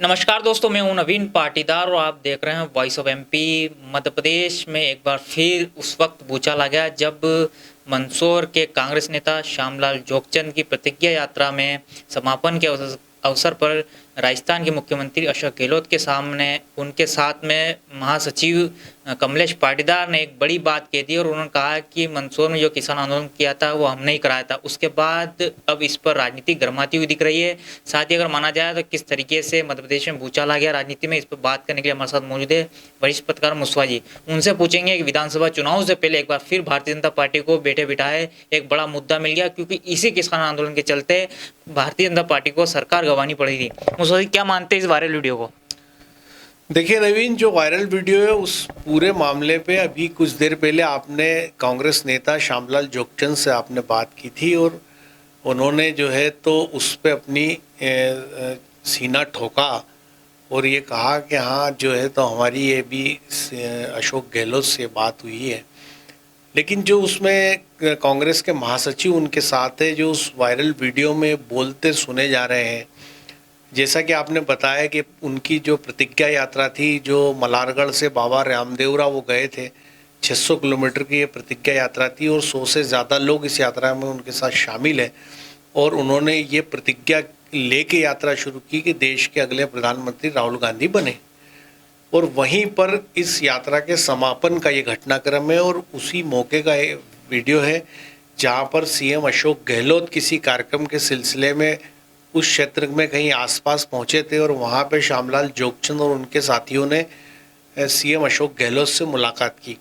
नमस्कार दोस्तों, मैं हूं नवीन पाटीदार और आप देख रहे हैं voice of MP. Madhya Pradesh में एक बार फिर उस वक्त भूचाल आ गया जब मंदसौर के कांग्रेस नेता श्यामलाल जोगचंद की प्रतिज्ञा यात्रा में समापन के अवसर पर राजस्थान के मुख्यमंत्री अशोक गहलोत के सामने उनके साथ में महासचिव कमलेश पाटीदार ने एक बड़ी बात कह दी और उन्होंने कहा कि मंदसौर में जो किसान आंदोलन किया था वो हमने ही कराया था। उसके बाद अब इस पर राजनीति गर्माती हुई दिख रही है। साथ ही अगर माना जाए तो किस तरीके से मध्य प्रदेश में भूचाल आ गया राजनीति में, इस पर बात करने के लिए हमारे साथ मौजूद है वरिष्ठ पत्रकार मुस्वा जी। उनसे पूछेंगे कि विधानसभा चुनाव से पहले एक बार फिर भारतीय जनता पार्टी को बैठे बिठाए एक बड़ा मुद्दा मिल गया, क्योंकि इसी किसान आंदोलन के चलते भारतीय जनता पार्टी को सरकार गंवानी पड़ी थी। मुस्वा जी, क्या मानते हैं इस वायरल वीडियो को? देखिए नवीन, जो वायरल वीडियो है उस पूरे मामले पे अभी कुछ देर पहले आपने कांग्रेस नेता श्यामलाल जोगचंद से आपने बात की थी और उन्होंने जो है तो उस पे अपनी सीना ठोका और ये कहा कि हाँ जो है तो हमारी ये भी अशोक गहलोत से बात हुई है। लेकिन जो उसमें कांग्रेस के महासचिव उनके साथ है जो उस वायरल वीडियो में बोलते सुने जा रहे हैं, जैसा कि आपने बताया कि उनकी जो प्रतिज्ञा यात्रा थी जो मलारगढ़ से बाबा रामदेवरा वो गए थे, 600 किलोमीटर की ये प्रतिज्ञा यात्रा थी और 100 से ज़्यादा लोग इस यात्रा में उनके साथ शामिल हैं और उन्होंने ये प्रतिज्ञा लेके यात्रा शुरू की कि देश के अगले प्रधानमंत्री राहुल गांधी बने। और वहीं पर इस यात्रा के समापन का ये घटनाक्रम है और उसी मौके का ये वीडियो है जहाँ पर सीएम अशोक गहलोत किसी कार्यक्रम के सिलसिले में उस क्षेत्र में कहीं आसपास पहुंचे थे और वहां पे श्यामलाल जोगचंद और उनके साथियों ने सीएम अशोक गहलोत से मुलाकात की।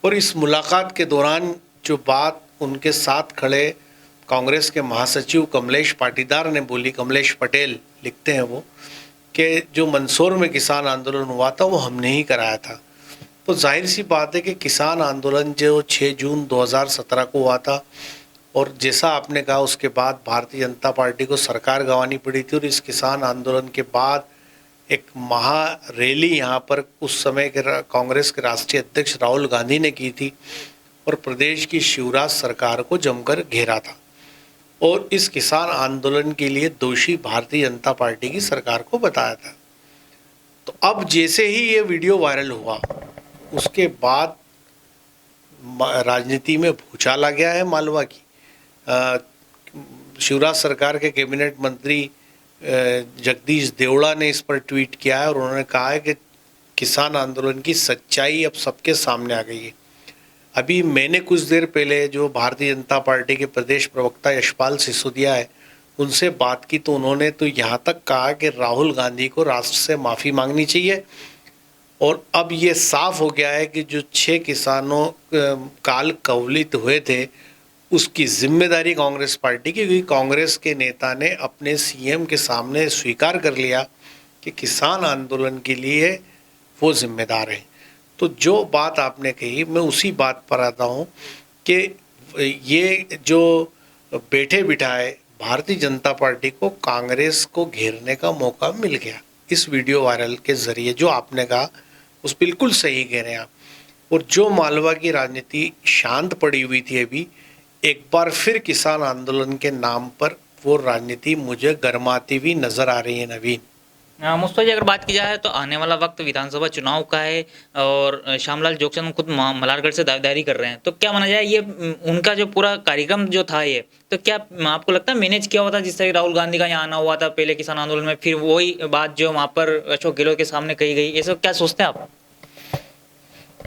और इस मुलाकात के दौरान जो बात उनके साथ खड़े कांग्रेस के महासचिव कमलेश पाटीदार ने बोली, कमलेश पटेल लिखते हैं वो, कि जो मंदसौर में किसान आंदोलन हुआ था वो हमने ही कराया था। तो जाहिर सी बात है कि किसान आंदोलन जो 6 जून 2017 को हुआ था और जैसा आपने कहा उसके बाद भारतीय जनता पार्टी को सरकार गंवानी पड़ी थी और इस किसान आंदोलन के बाद एक महा रैली यहाँ पर उस समय के कांग्रेस के राष्ट्रीय अध्यक्ष राहुल गांधी ने की थी और प्रदेश की शिवराज सरकार को जमकर घेरा था और इस किसान आंदोलन के लिए दोषी भारतीय जनता पार्टी की सरकार को बताया था। तो अब जैसे ही ये वीडियो वायरल हुआ उसके बाद राजनीति में भूचाल आ गया है मालवा की। शिवराज सरकार के कैबिनेट मंत्री जगदीश देवड़ा ने इस पर ट्वीट किया है और उन्होंने कहा है कि किसान आंदोलन की सच्चाई अब सबके सामने आ गई है। अभी मैंने कुछ देर पहले जो भारतीय जनता पार्टी के प्रदेश प्रवक्ता यशपाल सिसोदिया है उनसे बात की तो उन्होंने तो यहाँ तक कहा कि राहुल गांधी को राष्ट्र से माफ़ी मांगनी चाहिए और अब ये साफ हो गया है कि जो 6 किसानों काल कवलित हुए थे उसकी जिम्मेदारी कांग्रेस पार्टी की, क्योंकि कांग्रेस के नेता ने अपने सीएम के सामने स्वीकार कर लिया कि किसान आंदोलन के लिए वो जिम्मेदार हैं। तो जो बात आपने कही मैं उसी बात पर आता हूँ कि ये जो बैठे बिठाए भारतीय जनता पार्टी को कांग्रेस को घेरने का मौका मिल गया इस वीडियो वायरल के ज़रिए। जो आपने कहा उस बिल्कुल सही कह रहे हैं आप। और जो मालवा की राजनीति शांत पड़ी हुई थी अभी एक बार फिर किसान आंदोलन के नाम पर वो राजनीति मुझे गर्माती हुई नजर आ रही है नवीन। मुस्तफा जी, अगर बात की जाए तो आने वाला वक्त विधानसभा चुनाव का है और श्यामलाल जोगचंद खुद मलारगढ़ से दावेदारी कर रहे हैं, तो क्या माना जाए ये उनका जो पूरा कार्यक्रम जो था ये, तो क्या आपको लगता है मैनेज किया हुआ था? जिस तरह राहुल गांधी का यहाँ आना हुआ था पहले किसान आंदोलन में, फिर वही बात जो वहाँ पर अशोक गहलोत के सामने कही गई, ये सब क्या सोचते हैं आप?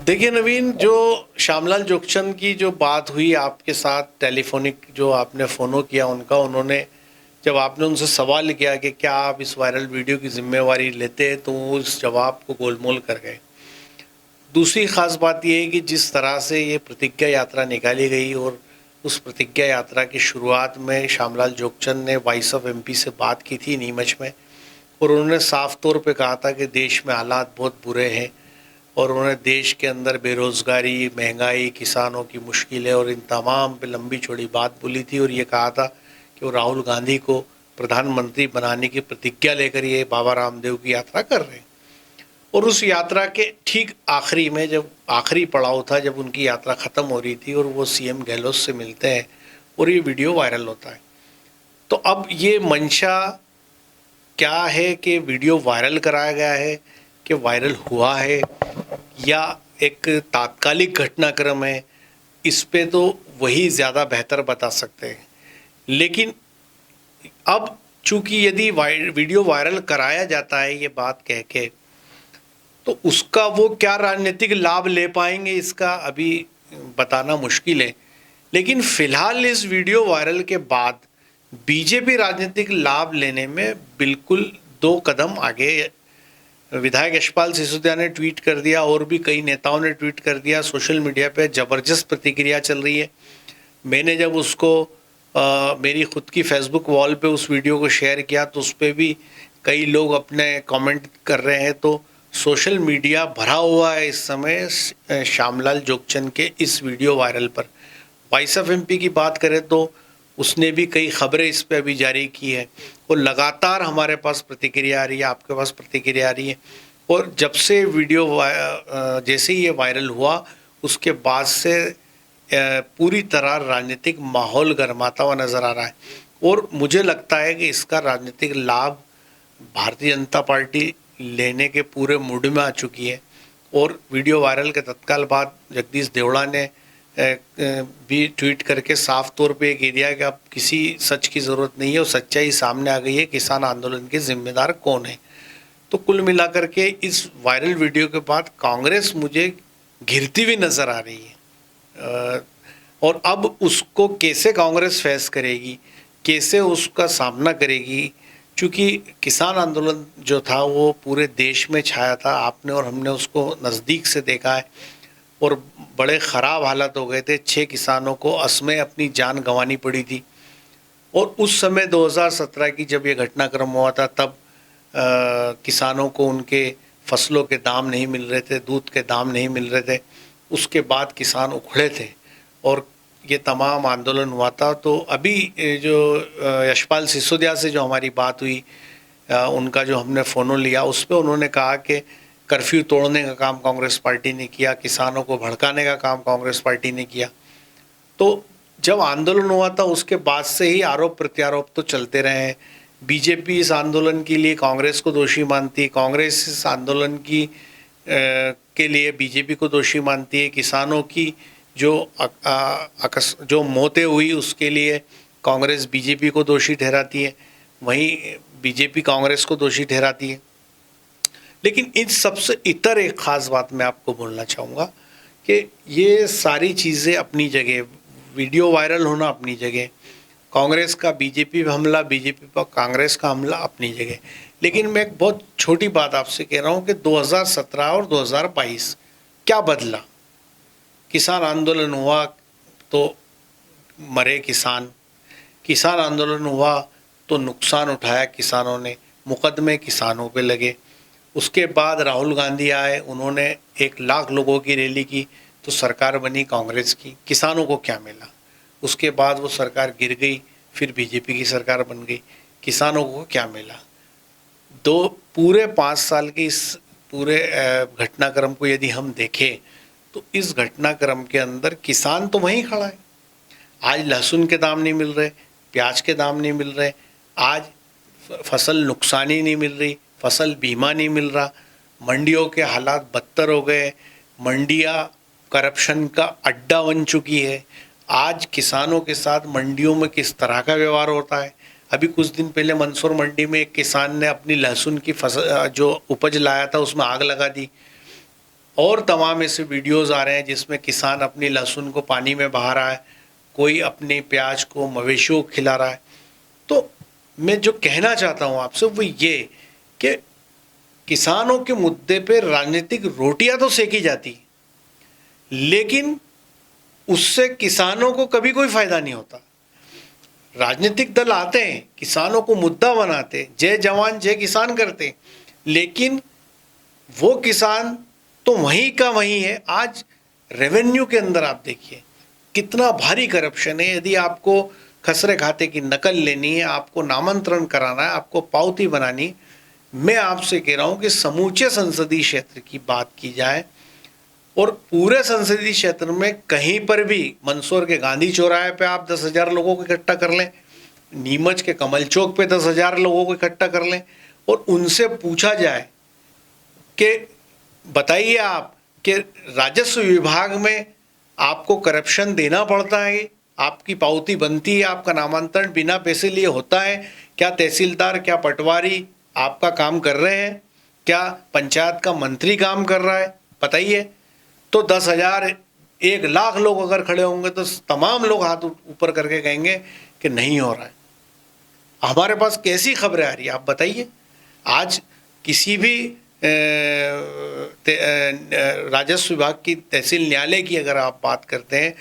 देखिए नवीन, जो श्यामलाल जोगचंद की जो बात हुई आपके साथ टेलीफोनिक जो आपने फ़ोनो किया उनका, उन्होंने जब आपने उनसे सवाल किया कि क्या आप इस वायरल वीडियो की जिम्मेवारी लेते हैं तो वो उस जवाब को गोलमोल कर गए। दूसरी ख़ास बात यह है कि जिस तरह से ये प्रतिज्ञा यात्रा निकाली गई और उस प्रतिज्ञा यात्रा की शुरुआत में श्यामलाल जोगचंद ने वॉइस ऑफ एमपी से बात की थी नीमच में और उन्होंने साफ तौर पे कहा था कि देश में हालात बहुत बुरे हैं और उन्होंने देश के अंदर बेरोज़गारी, महंगाई, किसानों की मुश्किलें और इन तमाम पे लंबी चौड़ी बात बोली थी और ये कहा था कि वो राहुल गांधी को प्रधानमंत्री बनाने की प्रतिज्ञा लेकर ये बाबा रामदेव की यात्रा कर रहे हैं। और उस यात्रा के ठीक आखिरी में जब आखिरी पड़ाव था, जब उनकी यात्रा ख़त्म हो रही थी और वो सीएम गहलोत से मिलते हैं और ये वीडियो वायरल होता है, तो अब ये मंशा क्या है कि वीडियो वायरल कराया गया है कि वायरल हुआ है या एक तात्कालिक घटनाक्रम है, इस पे तो वही ज़्यादा बेहतर बता सकते हैं। लेकिन अब चूंकि यदि वीडियो वायरल कराया जाता है ये बात कह के, तो उसका वो क्या राजनीतिक लाभ ले पाएंगे इसका अभी बताना मुश्किल है। लेकिन फिलहाल इस वीडियो वायरल के बाद बीजेपी राजनीतिक लाभ लेने में बिल्कुल 2 कदम आगे। विधायक यशपाल सिसोदिया ने ट्वीट कर दिया और भी कई नेताओं ने ट्वीट कर दिया। सोशल मीडिया पे ज़बरदस्त प्रतिक्रिया चल रही है। मैंने जब उसको मेरी खुद की फेसबुक वॉल पे उस वीडियो को शेयर किया तो उस पर भी कई लोग अपने कमेंट कर रहे हैं। तो सोशल मीडिया भरा हुआ है इस समय श्यामलाल जोगचंद के इस वीडियो वायरल पर। वॉइस ऑफ एमपी की बात करें तो उसने भी कई खबरें इस पे अभी जारी की है और लगातार हमारे पास प्रतिक्रिया आ रही है, आपके पास प्रतिक्रिया आ रही है। और जब से वीडियो जैसे ही ये वायरल हुआ उसके बाद से पूरी तरह राजनीतिक माहौल गर्माता हुआ नज़र आ रहा है और मुझे लगता है कि इसका राजनीतिक लाभ भारतीय जनता पार्टी लेने के पूरे मूड में आ चुकी है। और वीडियो वायरल के तत्काल बाद जगदीश देवड़ा ने भी ट्वीट करके साफ तौर पे कह दिया कि अब किसी सच की ज़रूरत नहीं है और सच्चाई सामने आ गई है, किसान आंदोलन के जिम्मेदार कौन है। तो कुल मिलाकर के इस वायरल वीडियो के बाद कांग्रेस मुझे घिरती हुई नज़र आ रही है और अब उसको कैसे कांग्रेस फेस करेगी, कैसे उसका सामना करेगी, क्योंकि किसान आंदोलन जो था वो पूरे देश में छाया था। आपने और हमने उसको नज़दीक से देखा है और बड़े ख़राब हालत हो गए थे। 6 किसानों को असमय अपनी जान गंवानी पड़ी थी। और उस समय 2017 की जब ये घटनाक्रम हुआ था तब किसानों को उनके फसलों के दाम नहीं मिल रहे थे, दूध के दाम नहीं मिल रहे थे। उसके बाद किसान उखड़े थे और ये तमाम आंदोलन हुआ था। तो अभी जो यशपाल सिसोदिया से जो हमारी बात हुई, उनका जो हमने फ़ोन लिया उस पर उन्होंने कहा कि कर्फ्यू तोड़ने का काम कांग्रेस पार्टी ने किया, किसानों को भड़काने का काम कांग्रेस पार्टी ने किया। तो जब आंदोलन हुआ था उसके बाद से ही आरोप प्रत्यारोप तो चलते रहे हैं। बीजेपी इस आंदोलन के लिए कांग्रेस को दोषी मानती है, कांग्रेस इस आंदोलन की के लिए बीजेपी को दोषी मानती है। किसानों की जो मौतें हुई उसके लिए कांग्रेस बीजेपी को दोषी ठहराती है, वहीं बीजेपी कांग्रेस को दोषी ठहराती है। लेकिन इन सबसे इतर एक ख़ास बात मैं आपको बोलना चाहूँगा कि ये सारी चीज़ें अपनी जगह, वीडियो वायरल होना अपनी जगह, कांग्रेस का बीजेपी पर हमला, बीजेपी पर कांग्रेस का हमला अपनी जगह। लेकिन मैं एक बहुत छोटी बात आपसे कह रहा हूँ कि 2017 और 2022 क्या बदला। किसान आंदोलन हुआ तो मरे किसान, किसान आंदोलन हुआ तो नुकसान उठाया किसानों ने, मुकदमे किसानों पे लगे। उसके बाद राहुल गांधी आए, उन्होंने 1 लाख लोगों की रैली की तो सरकार बनी कांग्रेस की, किसानों को क्या मिला। उसके बाद वो सरकार गिर गई, फिर बीजेपी की सरकार बन गई, किसानों को क्या मिला। पूरे 5 साल के इस पूरे घटनाक्रम को यदि हम देखें तो इस घटनाक्रम के अंदर किसान तो वहीं खड़ा है। आज लहसुन के दाम नहीं मिल रहे, प्याज के दाम नहीं मिल रहे, आज फसल नुकसानी नहीं मिल रही, फसल बीमा नहीं मिल रहा, मंडियों के हालात बदतर हो गए, मंडियाँ करप्शन का अड्डा बन चुकी है। आज किसानों के साथ मंडियों में किस तरह का व्यवहार होता है। अभी कुछ दिन पहले मंदसौर मंडी में एक किसान ने अपनी लहसुन की फसल जो उपज लाया था उसमें आग लगा दी। और तमाम ऐसे वीडियोस आ रहे हैं जिसमें किसान अपनी लहसुन को पानी में बहा रहा है, कोई अपने प्याज को मवेशियों को खिला रहा है। तो मैं जो कहना चाहता हूँ आपसे वो ये कि किसानों के मुद्दे पे राजनीतिक रोटियां तो सेकी जाती, लेकिन उससे किसानों को कभी कोई फायदा नहीं होता। राजनीतिक दल आते हैं, किसानों को मुद्दा बनाते, जय जवान जय किसान करते, लेकिन वो किसान तो वहीं का वहीं है। आज रेवेन्यू के अंदर आप देखिए कितना भारी करप्शन है। यदि आपको खसरे खाते की नकल लेनी है, आपको नामांतरण कराना है, आपको पावती बनानी, मैं आपसे कह रहा हूं कि समूचे संसदीय क्षेत्र की बात की जाए और पूरे संसदीय क्षेत्र में कहीं पर भी मंदसौर के गांधी चौराहे पे आप 10,000 लोगों को इकट्ठा कर लें, नीमच के कमल चौक पे 10,000 लोगों को इकट्ठा कर लें, और उनसे पूछा जाए कि बताइए आप कि राजस्व विभाग में आपको करप्शन देना पड़ता है, आपकी पावती बनती है, आपका नामांतरण बिना पैसे लिए होता है क्या? तहसीलदार, क्या पटवारी आपका काम कर रहे हैं? क्या पंचायत का मंत्री काम कर रहा है? बताइए। तो 10,000 1,00,000 लोग अगर खड़े होंगे तो तमाम लोग हाथ ऊपर करके कहेंगे कि नहीं हो रहा है। हमारे पास कैसी खबरें आ रही है आप बताइए। आज किसी भी राजस्व विभाग की तहसील न्यायालय की अगर आप बात करते हैं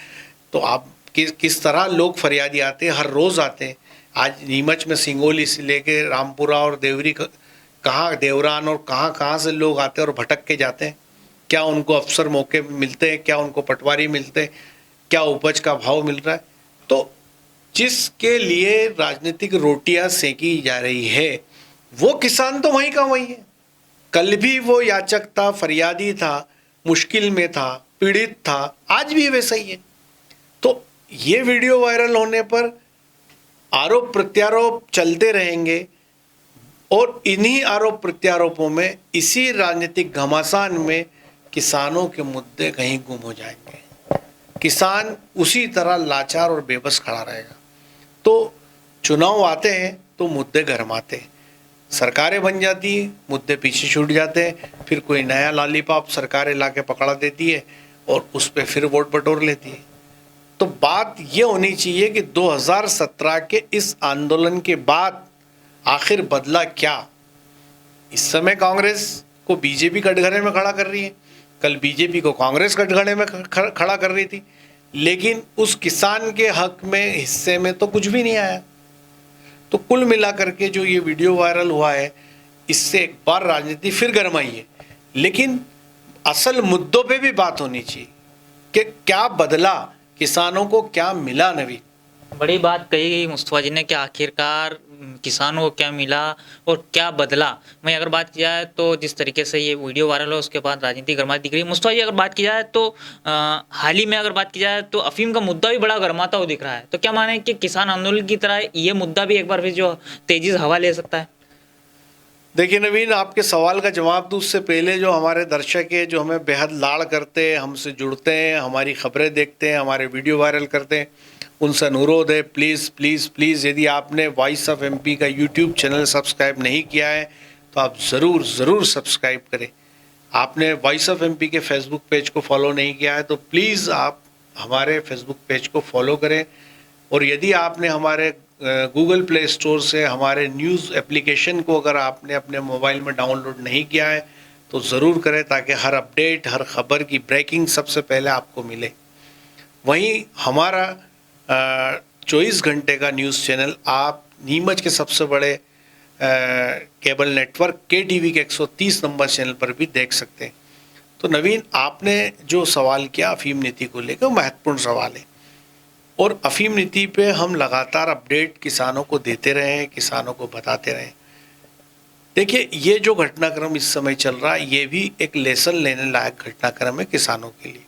तो आप किस तरह लोग फरियादी आते हैं, हर रोज़ आते हैं। आज नीमच में सिंगोली से लेके रामपुरा और देवरी कहाँ देवरान और कहाँ कहाँ से लोग आते हैं और भटक के जाते हैं। क्या उनको अफसर मौके मिलते हैं? क्या उनको पटवारी मिलते हैं? क्या उपज का भाव मिल रहा है? तो जिसके लिए राजनीतिक रोटियां सेकी जा रही है वो किसान तो वहीं का वहीं है। कल भी वो याचक था, फरियादी था, मुश्किल में था, पीड़ित था, आज भी वैसा ही है। तो ये वीडियो वायरल होने पर आरोप प्रत्यारोप चलते रहेंगे और इन्हीं आरोप प्रत्यारोपों में, इसी राजनीतिक घमासान में किसानों के मुद्दे कहीं गुम हो जाएंगे। किसान उसी तरह लाचार और बेबस खड़ा रहेगा। तो चुनाव आते हैं तो मुद्दे गरमाते हैं, सरकारें बन जाती हैं, मुद्दे पीछे छूट जाते हैं, फिर कोई नया लॉलीपॉप सरकारें लाके पकड़ा देती है और उस पर फिर वोट बटोर लेती है। तो बात ये होनी चाहिए कि 2017 के इस आंदोलन के बाद आखिर बदला क्या? इस समय कांग्रेस को बीजेपी कटघरे में खड़ा कर रही है, कल बीजेपी को कांग्रेस कटघरे में खड़ा कर रही थी, लेकिन उस किसान के हक में हिस्से में तो कुछ भी नहीं आया। तो कुल मिलाकर के जो ये वीडियो वायरल हुआ है, इससे एक बार राजनीति फिर गरमाई है, लेकिन असल मुद्दों पे भी बात होनी चाहिए कि क्या बदला, किसानों को क्या मिला। नवीन, बड़ी बात कही गई मुस्तफा जी ने कि आखिरकार किसानों को क्या मिला और क्या बदला। वहीं अगर बात की जाए तो जिस तरीके से ये वीडियो वायरल हो उसके बाद राजनीति गर्माती दिख रही है। मुस्तफा जी अगर बात की जाए तो हाल ही में अगर बात की जाए तो अफीम का मुद्दा भी बड़ा गर्माता हुआ दिख रहा है। तो क्या माने कि किसान आंदोलन की तरह ये मुद्दा भी एक बार फिर जो तेजी से हवा ले सकता है? देखिए नवीन, आपके सवाल का जवाब दूँ उससे पहले जो हमारे दर्शक है, जो हमें बेहद लाड़ करते हैं, हमसे जुड़ते हैं, हमारी खबरें देखते हैं, हमारे वीडियो वायरल करते हैं, उनसे अनुरोध है प्लीज़ प्लीज़ प्लीज़, यदि आपने वॉइस ऑफ एमपी का यूट्यूब चैनल सब्सक्राइब नहीं किया है तो आप ज़रूर सब्सक्राइब करें। आपने वॉइस ऑफ एमपी के फेसबुक पेज को फॉलो नहीं किया है तो प्लीज़ आप हमारे फेसबुक पेज को फॉलो करें। और यदि आपने हमारे गूगल प्ले स्टोर से हमारे न्यूज़ एप्लीकेशन को अगर आपने अपने मोबाइल में डाउनलोड नहीं किया है तो ज़रूर करें, ताकि हर अपडेट, हर खबर की ब्रेकिंग सबसे पहले आपको मिले। वहीं हमारा 24 घंटे का न्यूज़ चैनल आप नीमच के सबसे बड़े केबल नेटवर्क KTV के 130 नंबर चैनल पर भी देख सकते हैं। तो नवीन, आपने जो सवाल किया अफीम नीति को लेकर, महत्वपूर्ण सवाल है और अफीम नीति पे हम लगातार अपडेट किसानों को देते रहे हैं, किसानों को बताते रहे। देखिए, ये जो घटनाक्रम इस समय चल रहा है ये भी एक लेसन लेने लायक घटनाक्रम है किसानों के लिए।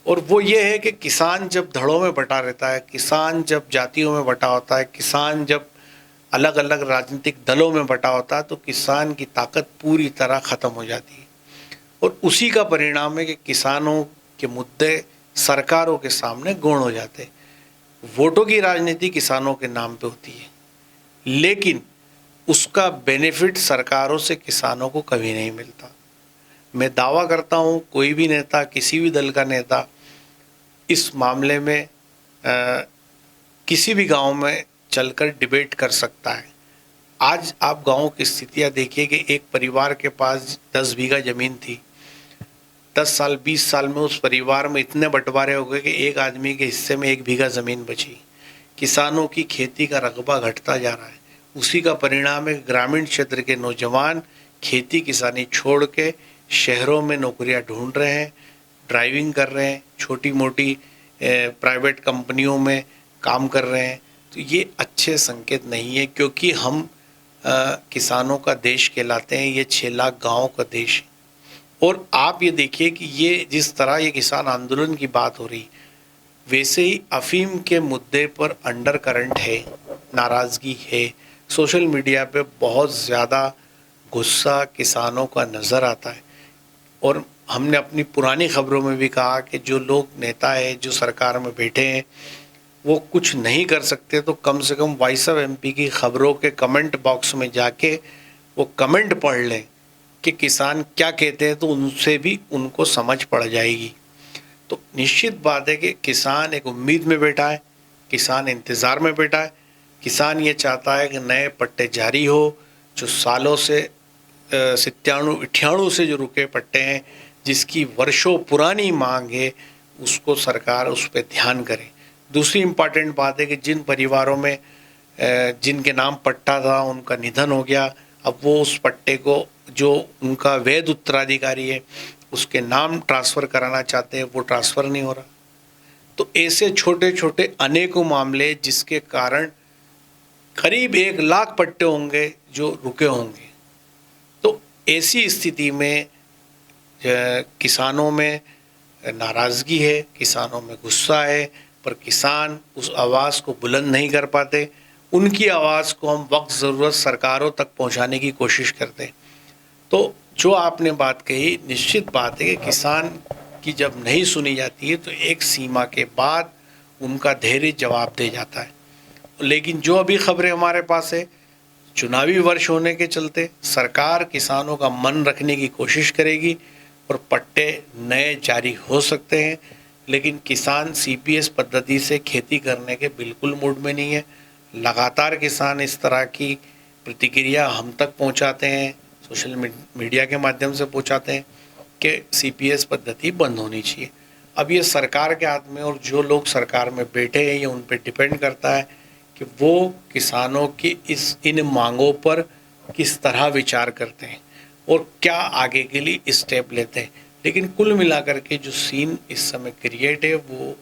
और वो ये है कि किसान जब धड़ों में बटा रहता है, किसान जब जातियों में बटा होता है, किसान जब अलग अलग राजनीतिक दलों में बटा होता है तो किसान की ताकत पूरी तरह ख़त्म हो जाती है। और उसी का परिणाम है कि किसानों के मुद्दे सरकारों के सामने गौण हो जाते हैं। वोटों की राजनीति किसानों के नाम पे होती है, लेकिन उसका बेनिफिट सरकारों से किसानों को कभी नहीं मिलता। मैं दावा करता हूँ कोई भी नेता, किसी भी दल का नेता इस मामले में किसी भी गांव में चलकर डिबेट कर सकता है। आज आप गांव की स्थितियाँ देखिए कि एक परिवार के पास 10 बीघा ज़मीन थी, 10 साल 20 साल में उस परिवार में इतने बंटवारे हो गए कि एक आदमी के हिस्से में 1 बीघा ज़मीन बची। किसानों की खेती का रकबा घटता जा रहा है। उसी का परिणाम है ग्रामीण क्षेत्र के नौजवान खेती किसानी छोड़ के शहरों में नौकरियां ढूंढ रहे हैं, ड्राइविंग कर रहे हैं, छोटी मोटी प्राइवेट कंपनियों में काम कर रहे हैं। तो ये अच्छे संकेत नहीं है, क्योंकि हम किसानों का देश कहलाते हैं। ये 6 लाख गाँव का देश है। और आप ये देखिए कि ये जिस तरह ये किसान आंदोलन की बात हो रही, वैसे ही अफीम के मुद्दे पर अंडर करंट है, नाराज़गी है, सोशल मीडिया पे बहुत ज़्यादा गुस्सा किसानों का नज़र आता है। और हमने अपनी पुरानी खबरों में भी कहा कि जो लोग नेता है, जो सरकार में बैठे हैं, वो कुछ नहीं कर सकते तो कम से कम वॉइस ऑफ एमपी की खबरों के कमेंट बॉक्स में जाके वो कमेंट पढ़ लें कि किसान क्या कहते हैं, तो उनसे भी उनको समझ पड़ जाएगी। तो निश्चित बात है कि किसान एक उम्मीद में बैठा है, किसान इंतज़ार में बैठा है। किसान ये चाहता है कि नए पट्टे जारी हो, जो सालों से 97-98 से जो रुके पट्टे हैं, जिसकी वर्षों पुरानी मांग है, उसको सरकार उस पर ध्यान करे। दूसरी इम्पॉर्टेंट बात है कि जिन परिवारों में जिनके नाम पट्टा था उनका निधन हो गया, अब वो उस पट्टे को जो उनका वैध उत्तराधिकारी है उसके नाम ट्रांसफ़र कराना चाहते हैं, वो ट्रांसफ़र नहीं हो रहा। तो ऐसे छोटे छोटे अनेकों मामले जिसके कारण करीब 1 लाख पट्टे होंगे जो रुके होंगे। तो ऐसी स्थिति में किसानों में नाराज़गी है, किसानों में गुस्सा है, पर किसान उस आवाज़ को बुलंद नहीं कर पाते। उनकी आवाज़ को हम वक्त ज़रूरत सरकारों तक पहुंचाने की कोशिश करते हैं। तो जो आपने बात कही, निश्चित बात है कि किसान की जब नहीं सुनी जाती है तो एक सीमा के बाद उनका धैर्य जवाब दे जाता है। लेकिन जो अभी खबरें हमारे पास है, चुनावी वर्ष होने के चलते सरकार किसानों का मन रखने की कोशिश करेगी और पट्टे नए जारी हो सकते हैं, लेकिन किसान सीपीएस पद्धति से खेती करने के बिल्कुल मूड में नहीं है। लगातार किसान इस तरह की प्रतिक्रिया हम तक पहुंचाते हैं, सोशल मीडिया के माध्यम से पहुंचाते हैं कि सीपीएस पद्धति बंद होनी चाहिए। अब ये सरकार के हाथ में, और जो लोग सरकार में बैठे हैं, ये उन पर डिपेंड करता है कि वो किसानों की इन मांगों पर किस तरह विचार करते हैं और क्या आगे के लिए स्टेप लेते हैं। लेकिन कुल मिलाकर के जो सीन इस समय क्रिएट है वो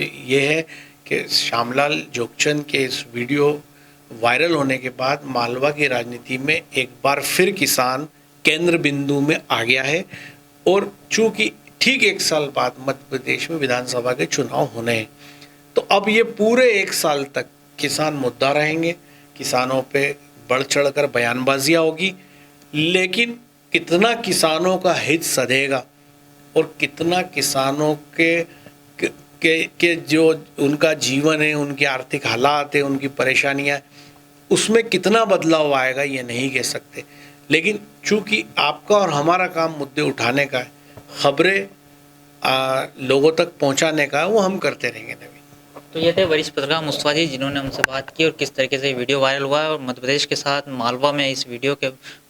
ये है कि श्यामलाल जोगचंद के इस वीडियो वायरल होने के बाद मालवा की राजनीति में एक बार फिर किसान केंद्र बिंदु में आ गया है। और चूंकि ठीक 1 साल बाद मध्य प्रदेश में विधानसभा के चुनाव होने हैं, तो अब ये पूरे 1 साल तक किसान मुद्दा रहेंगे, किसानों पे बढ़ चढ़ कर बयानबाजियाँ होगी, लेकिन कितना किसानों का हित सधेगा और कितना किसानों के जो उनका जीवन है, उनके आर्थिक हालात है, उनकी परेशानियाँ, उसमें कितना बदलाव आएगा ये नहीं कह सकते। लेकिन चूंकि आपका और हमारा काम मुद्दे उठाने का है, खबरें लोगों तक पहुंचाने का है, वो हम करते रहेंगे। नवीन, तो ये थे वरिष्ठ पत्रकार मुस्तफा जी, जिन्होंने हमसे बात की और किस तरीके से वीडियो वायरल हुआ है और मध्य प्रदेश के साथ मालवा में इस वीडियो के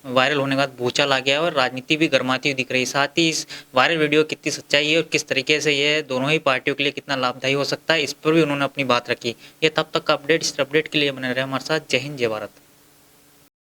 वायरल होने के बाद भूचाल आ गया और राजनीति भी गर्माती हुई दिख रही है। साथ ही इस वायरल वीडियो कितनी सच्चाई है और किस तरीके से ये दोनों ही पार्टियों के लिए कितना लाभदायी हो सकता है, इस पर भी उन्होंने अपनी बात रखी। ये तब तक का अपडेट, इस अपडेट के लिए बने रहे हमारे साथ। जय हिंद, जय भारत।